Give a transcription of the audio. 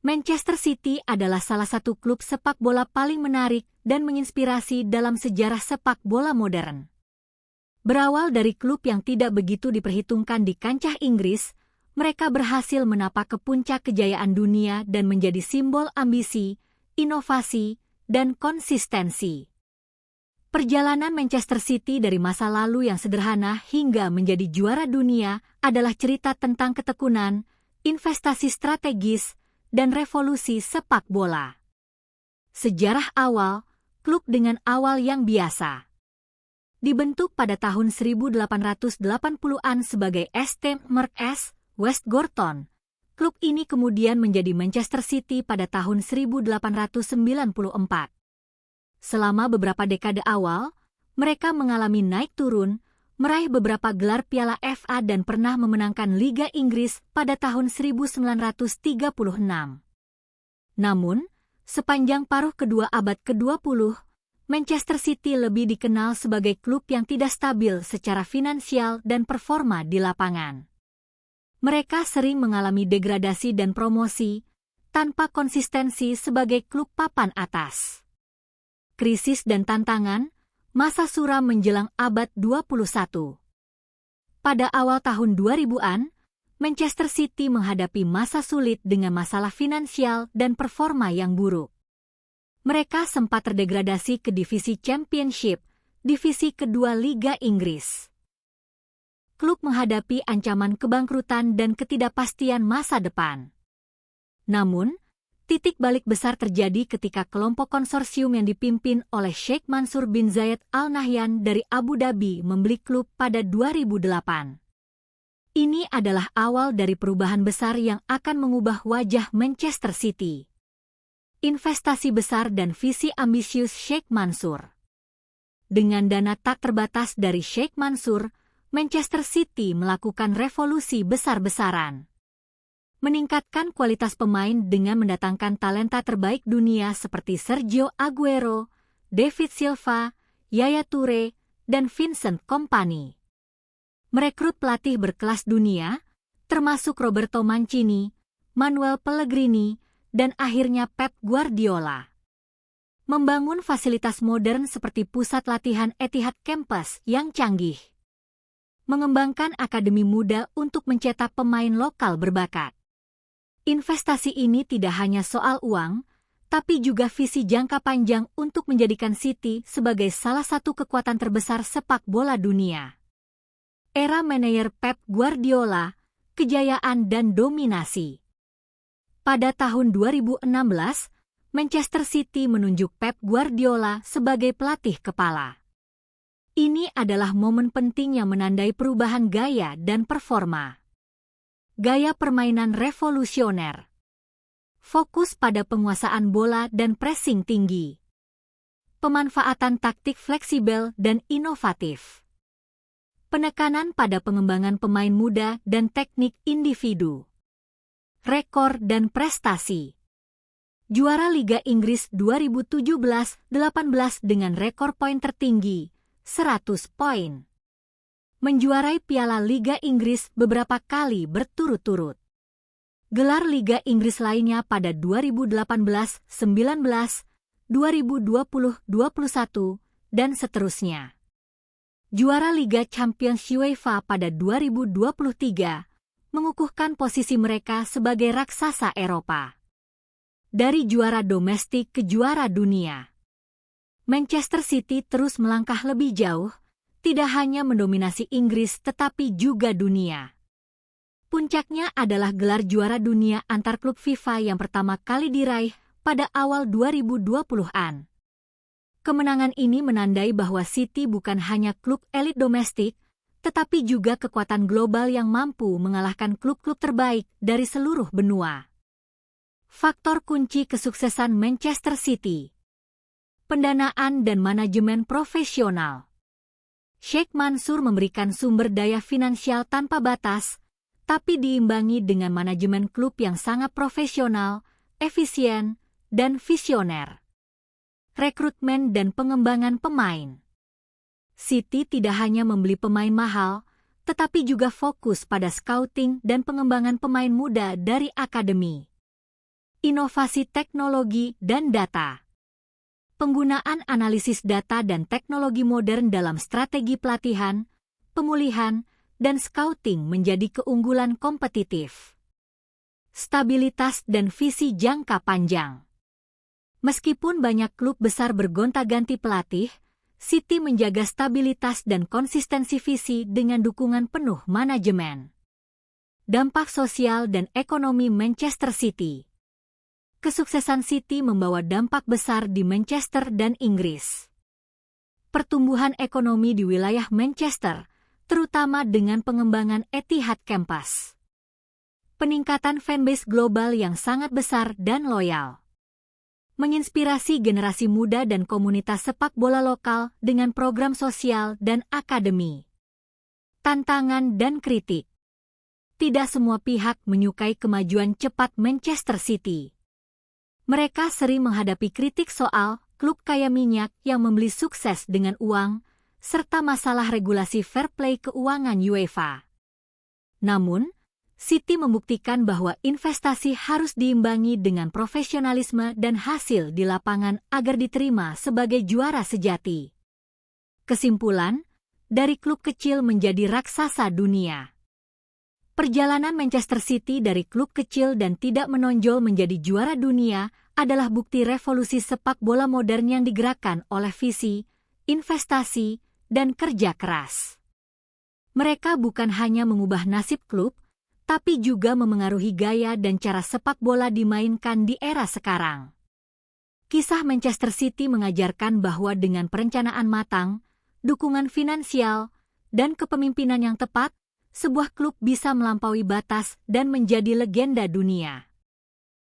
Manchester City adalah salah satu klub sepak bola paling menarik dan menginspirasi dalam sejarah sepak bola modern. Berawal dari klub yang tidak begitu diperhitungkan di kancah Inggris, mereka berhasil menapak ke puncak kejayaan dunia dan menjadi simbol ambisi, inovasi, dan konsistensi. Perjalanan Manchester City dari masa lalu yang sederhana hingga menjadi juara dunia adalah cerita tentang ketekunan, investasi strategis, dan revolusi sepak bola. Sejarah awal, klub dengan awal yang biasa. Dibentuk pada tahun 1880-an sebagai St. Mark's, West Gorton, klub ini kemudian menjadi Manchester City pada tahun 1894. Selama beberapa dekade awal, mereka mengalami naik turun, meraih beberapa gelar Piala FA dan pernah memenangkan Liga Inggris pada tahun 1936. Namun, sepanjang paruh kedua abad ke-20, Manchester City lebih dikenal sebagai klub yang tidak stabil secara finansial dan performa di lapangan. Mereka sering mengalami degradasi dan promosi, tanpa konsistensi sebagai klub papan atas. Krisis dan tantangan, masa suram menjelang abad 21. Pada awal tahun 2000-an, Manchester City menghadapi masa sulit dengan masalah finansial dan performa yang buruk. Mereka sempat terdegradasi ke divisi Championship, divisi kedua Liga Inggris. Klub menghadapi ancaman kebangkrutan dan ketidakpastian masa depan. Namun, titik balik besar terjadi ketika kelompok konsorsium yang dipimpin oleh Sheikh Mansur bin Zayed Al Nahyan dari Abu Dhabi membeli klub pada 2008. Ini adalah awal dari perubahan besar yang akan mengubah wajah Manchester City. Investasi besar dan visi ambisius Sheikh Mansur. Dengan dana tak terbatas dari Sheikh Mansur, Manchester City melakukan revolusi besar-besaran. Meningkatkan kualitas pemain dengan mendatangkan talenta terbaik dunia seperti Sergio Aguero, David Silva, Yaya Toure, dan Vincent Kompany. Merekrut pelatih berkelas dunia, termasuk Roberto Mancini, Manuel Pellegrini, dan akhirnya Pep Guardiola. Membangun fasilitas modern seperti pusat latihan Etihad Campus yang canggih. Mengembangkan akademi muda untuk mencetak pemain lokal berbakat. Investasi ini tidak hanya soal uang, tapi juga visi jangka panjang untuk menjadikan City sebagai salah satu kekuatan terbesar sepak bola dunia. Era manajer Pep Guardiola, kejayaan dan dominasi. Pada tahun 2016, Manchester City menunjuk Pep Guardiola sebagai pelatih kepala. Ini adalah momen penting yang menandai perubahan gaya dan performa. Gaya permainan revolusioner. Fokus pada penguasaan bola dan pressing tinggi. Pemanfaatan taktik fleksibel dan inovatif. Penekanan pada pengembangan pemain muda dan teknik individu. Rekor dan prestasi. Juara Liga Inggris 2017-18 dengan rekor poin tertinggi, 100 poin. Menjuarai Piala Liga Inggris beberapa kali berturut-turut. Gelar Liga Inggris lainnya pada 2018-19, 2020-21, dan seterusnya. Juara Liga Champions UEFA pada 2023, mengukuhkan posisi mereka sebagai raksasa Eropa. Dari juara domestik ke juara dunia. Manchester City terus melangkah lebih jauh, tidak hanya mendominasi Inggris tetapi juga dunia. Puncaknya adalah gelar juara dunia antar klub FIFA yang pertama kali diraih pada awal 2020-an. Kemenangan ini menandai bahwa City bukan hanya klub elit domestik, tetapi juga kekuatan global yang mampu mengalahkan klub-klub terbaik dari seluruh benua. Faktor kunci kesuksesan Manchester City. Pendanaan dan manajemen profesional. Sheikh Mansur memberikan sumber daya finansial tanpa batas, tapi diimbangi dengan manajemen klub yang sangat profesional, efisien, dan visioner. Rekrutmen dan pengembangan pemain. City tidak hanya membeli pemain mahal, tetapi juga fokus pada scouting dan pengembangan pemain muda dari akademi. inovasi teknologi dan data. Penggunaan analisis data dan teknologi modern dalam strategi pelatihan, pemulihan, dan scouting menjadi keunggulan kompetitif. Stabilitas dan visi jangka panjang. Meskipun banyak klub besar bergonta-ganti pelatih, City menjaga stabilitas dan konsistensi visi dengan dukungan penuh manajemen. Dampak sosial dan ekonomi Manchester City. Kesuksesan City membawa dampak besar di Manchester dan Inggris. Pertumbuhan ekonomi di wilayah Manchester, terutama dengan pengembangan Etihad Campus. Peningkatan fanbase global yang sangat besar dan loyal. Menginspirasi generasi muda dan komunitas sepak bola lokal dengan program sosial dan akademi. Tantangan dan kritik. Tidak semua pihak menyukai kemajuan cepat Manchester City. Mereka sering menghadapi kritik soal klub kaya minyak yang membeli sukses dengan uang, serta masalah regulasi fair play keuangan UEFA. Namun, City membuktikan bahwa investasi harus diimbangi dengan profesionalisme dan hasil di lapangan agar diterima sebagai juara sejati. Kesimpulan, dari klub kecil menjadi raksasa dunia. Perjalanan Manchester City dari klub kecil dan tidak menonjol menjadi juara dunia adalah bukti revolusi sepak bola modern yang digerakkan oleh visi, investasi, dan kerja keras. Mereka bukan hanya mengubah nasib klub, tapi juga memengaruhi gaya dan cara sepak bola dimainkan di era sekarang. Kisah Manchester City mengajarkan bahwa dengan perencanaan matang, dukungan finansial, dan kepemimpinan yang tepat, sebuah klub bisa melampaui batas dan menjadi legenda dunia.